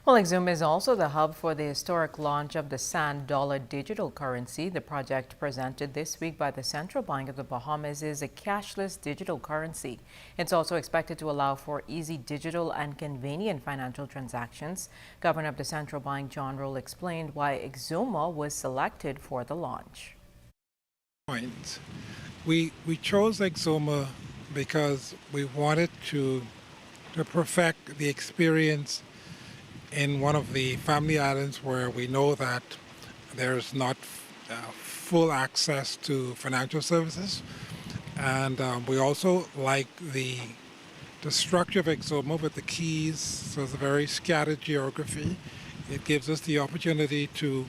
Well, Exuma is also the hub for the historic launch of the Sand Dollar digital currency. The project presented this week by the Central Bank of the Bahamas is a cashless digital currency. It's also expected to allow for easy digital and convenient financial transactions. Governor of the Central Bank, John Roll, explained why Exuma was selected for the launch. We chose Exuma because we wanted to perfect the experience in one of the family islands where we know that there's not full access to financial services. And we also like the structure of Exuma with the keys, so it's a very scattered geography. It gives us the opportunity to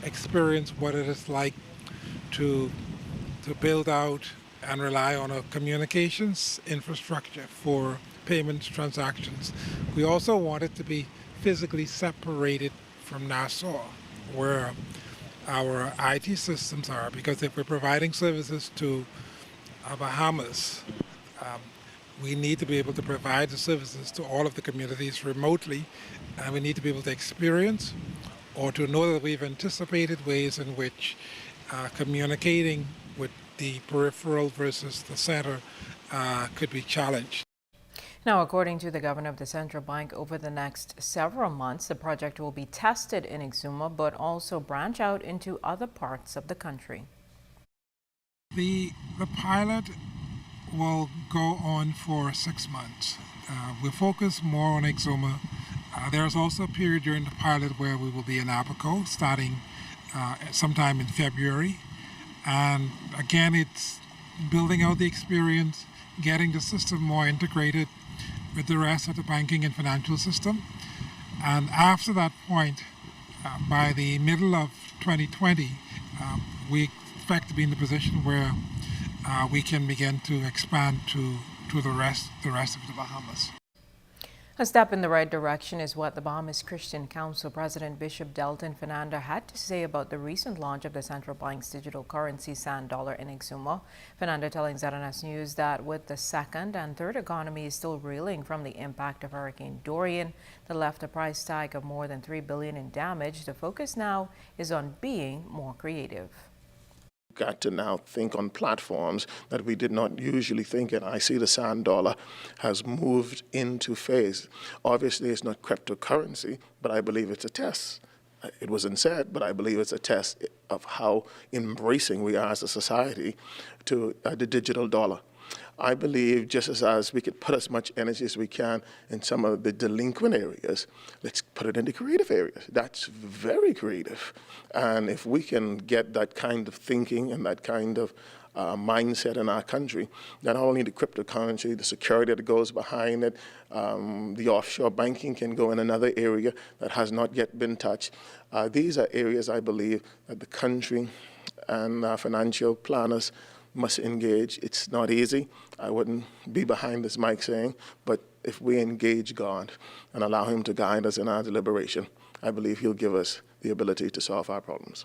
experience what it is like to build out and rely on a communications infrastructure for payments transactions. We also want it to be physically separated from Nassau, where our IT systems are, because if we're providing services to Bahamas, we need to be able to provide the services to all of the communities remotely, and we need to be able to experience or to know that we've anticipated ways in which communicating with the peripheral versus the center could be challenged. Now, according to the governor of the Central Bank, over the next several months, the project will be tested in Exuma, but also branch out into other parts of the country. The pilot will go on for 6 months. We'll focus more on Exuma. There's also a period during the pilot where we will be in Abaco, starting sometime in February. And again, it's building out the experience, getting the system more integrated with the rest of the banking and financial system. And after that point, by the middle of 2020, we expect to be in the position where we can begin to expand to the rest of the Bahamas. A step in the right direction is what the Bahamas Christian Council President Bishop Delton Fernanda had to say about the recent launch of the central bank's digital currency Sand Dollar in Exuma. Fernanda telling ZNS News that with the second and third economies still reeling from the impact of Hurricane Dorian that left a price tag of more than $3 billion in damage, the focus now is on being more creative. Got to now think on platforms that we did not usually think in. I see the Sand Dollar has moved into phase. Obviously, it's not cryptocurrency, but I believe it's a test. It wasn't said, but I believe it's a test of how embracing we are as a society to the digital dollar. I believe just as we could put as much energy as we can in some of the delinquent areas, let's put it into creative areas. That's very creative. And if we can get that kind of thinking and that kind of mindset in our country, not only the cryptocurrency, the security that goes behind it, the offshore banking can go in another area that has not yet been touched. These are areas I believe that the country and our financial planners must engage. It's not easy. I wouldn't be behind this mic saying, but if we engage God and allow Him to guide us in our deliberation, I believe He'll give us the ability to solve our problems.